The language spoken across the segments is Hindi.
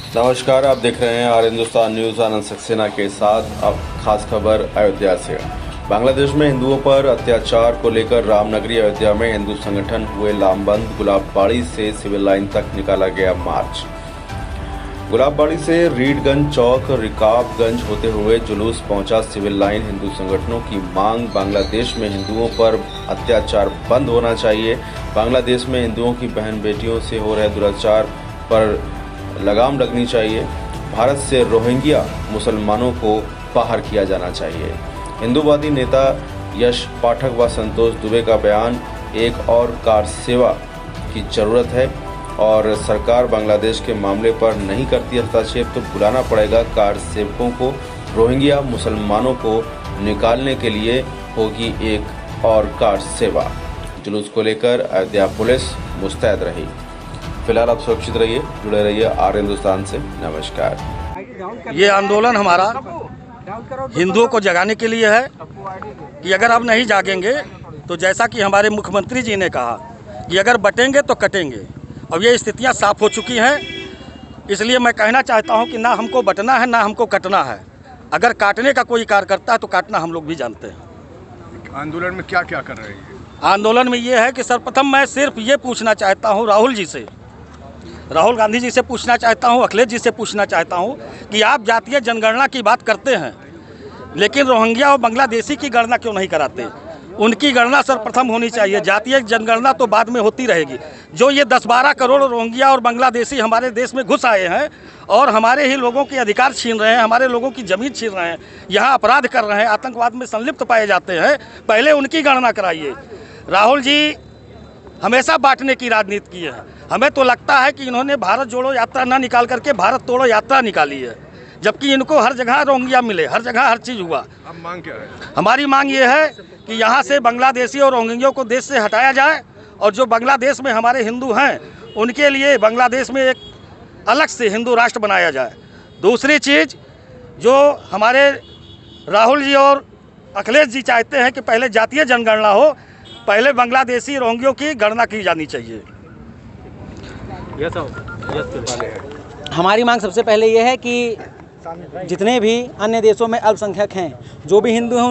नमस्कार, आप देख रहे हैं हिंदुस्तान न्यूज़। आनंद सक्सेना के साथ अब खास खबर अयोध्या से। बांग्लादेश में हिंदुओं पर अत्याचार को लेकर रामनगरी अयोध्या में हिंदू संगठन हुए लामबंद। गुलाबबाड़ी से सिविल लाइन तक निकाला गया मार्च। गुलाबबाड़ी से रीडगंज चौक रिकाबगंज होते हुए जुलूस पहुंचा सिविल लाइन। हिंदू संगठनों की मांग, बांग्लादेश में हिंदुओं पर अत्याचार बंद होना चाहिए। बांग्लादेश में हिंदुओं की बहन बेटियों से हो रहे दुराचार पर लगाम लगनी चाहिए। भारत से रोहिंग्या मुसलमानों को बाहर किया जाना चाहिए। हिंदूवादी नेता यश पाठक व संतोष दुबे का बयान, एक और कार सेवा की जरूरत है और सरकार बांग्लादेश के मामले पर नहीं करती हस्तक्षेप तो बुलाना पड़ेगा कार सेवकों को। रोहिंग्या मुसलमानों को निकालने के लिए होगी एक और कार सेवा। जुलूस को लेकर अयोध्या पुलिस मुस्तैद रही। फिलहाल आप सुरक्षित रहिए, जुड़े रहिए हिंदुस्तान से। नमस्कार। ये आंदोलन हमारा हिंदुओं को जगाने के लिए है कि अगर अब नहीं जागेंगे तो जैसा कि हमारे मुख्यमंत्री जी ने कहा कि अगर बटेंगे तो कटेंगे। अब ये स्थितियां साफ हो चुकी हैं, इसलिए मैं कहना चाहता हूं कि ना हमको बटना है ना हमको कटना है। अगर काटने का कोई कार्य करता है तो काटना हम लोग भी जानते हैं। आंदोलन में क्या क्या कर रहे हैं? आंदोलन में ये है कि सर्वप्रथम मैं सिर्फ ये पूछना चाहता हूँ राहुल गांधी जी से पूछना चाहता हूं, अखिलेश जी से पूछना चाहता हूं कि आप जातीय जनगणना की बात करते हैं लेकिन रोहिंग्या और बांग्लादेशी की गणना क्यों नहीं कराते? उनकी गणना सर्वप्रथम होनी चाहिए। जातीय जनगणना तो बाद में होती रहेगी। जो ये 10-12 करोड़ रोहिंग्या और बांग्लादेशी हमारे देश में घुस आए हैं और हमारे ही लोगों के अधिकार छीन रहे हैं, हमारे लोगों की ज़मीन छीन रहे हैं, यहाँ अपराध कर रहे हैं, आतंकवाद में संलिप्त पाए जाते हैं, पहले उनकी गणना कराइए। राहुल जी हमेशा बांटने की राजनीति की है। हमें तो लगता है कि इन्होंने भारत जोड़ो यात्रा ना निकाल करके भारत तोड़ो यात्रा निकाली है, जबकि इनको हर जगह रोहिंग्या मिले, हर जगह हर चीज़ हुआ। अब मांग क्या है? हमारी मांग ये है कि यहाँ से बांग्लादेशी और रोहिंग्या को देश से हटाया जाए और जो बांग्लादेश में हमारे हिंदू हैं उनके लिए बांग्लादेश में एक अलग से हिंदू राष्ट्र बनाया जाए। दूसरी चीज़ जो हमारे राहुल जी और अखिलेश जी चाहते हैं कि पहले जातीय जनगणना हो, पहले बांग्लादेशी रोहिंग्यों की गणना की जानी चाहिए। हमारी मांग सबसे पहले ये है कि जितने भी अन्य देशों में अल्पसंख्यक हैं, जो भी हिंदू हैं,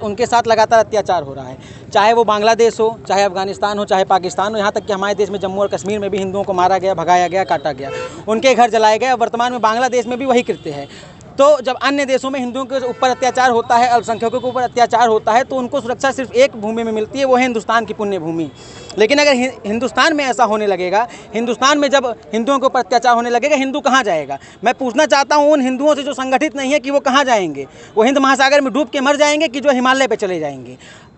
उनके साथ लगातार अत्याचार हो रहा है। चाहे वो बांग्लादेश हो, चाहे अफगानिस्तान हो, चाहे पाकिस्तान हो, यहाँ तक कि हमारे देश में जम्मू और कश्मीर में भी हिंदुओं को मारा गया, भगाया गया, काटा गया, उनके घर जलाए गए। वर्तमान में बांग्लादेश में भी वही कृत्य है। तो जब अन्य देशों में हिंदुओं के ऊपर अत्याचार होता है, अल्पसंख्यकों के ऊपर अत्याचार होता है, तो उनको सुरक्षा सिर्फ एक भूमि में मिलती है, वो है हिंदुस्तान की पुण्य भूमि। लेकिन अगर हिंदुस्तान में ऐसा होने लगेगा, हिंदुस्तान में जब हिंदुओं के ऊपर अत्याचार होने लगेगा, हिंदू कहाँ जाएगा? मैं पूछना चाहता हूँ उन हिंदुओं से जो संगठित नहीं है कि वो कहाँ जाएंगे? वो हिंद महासागर में डूब के मर जाएंगे कि जो हिमालय पे चले जाएंगे?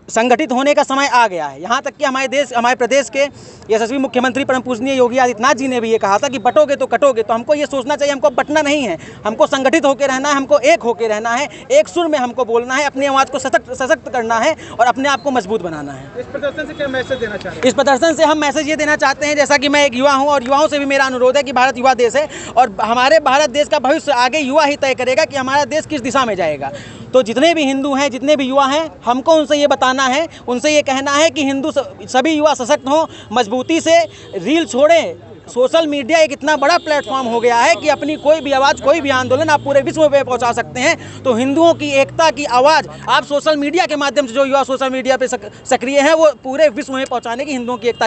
संगठित होने का समय आ गया है। यहाँ तक कि हमारे प्रदेश के यशस्वी मुख्यमंत्री परम पूजनीय योगी आदित्यनाथ जी ने भी ये कहा था कि बटोगे तो कटोगे। तो हमको ये सोचना चाहिए, हमको बटना नहीं है, हमको संगठित होकर रहना है, हमको एक होकर रहना है, एक सुर में हमको बोलना है, अपनी आवाज़ को सशक्त करना है और अपने आप को मजबूत बनाना है। इस प्रदर्शन से क्या मैसेज देना चाह रहे हैं? इस प्रदर्शन से हम मैसेज ये देना चाहते हैं, जैसा कि मैं एक युवा हूँ और युवाओं से भी मेरा अनुरोध है कि भारत युवा देश है और हमारे भारत देश का भविष्य आगे युवा ही तय करेगा कि हमारा देश किस दिशा में जाएगा। तो जितने भी हिंदू हैं, जितने भी युवा हैं, हमको उनसे ये बताना है, उनसे ये कहना है कि हिंदू सभी युवा सशक्त हों, मजबूती से रील छोड़ें। सोशल मीडिया एक इतना बड़ा प्लेटफॉर्म हो गया है कि अपनी कोई भी आवाज़, कोई भी आंदोलन आप पूरे विश्व में पहुंचा सकते हैं। तो हिंदुओं की एकता की आवाज़ आप सोशल मीडिया के माध्यम से, जो युवा सोशल मीडिया पे सक्रिय हैं, वो पूरे विश्व में पहुंचाने की हिंदुओं की एकता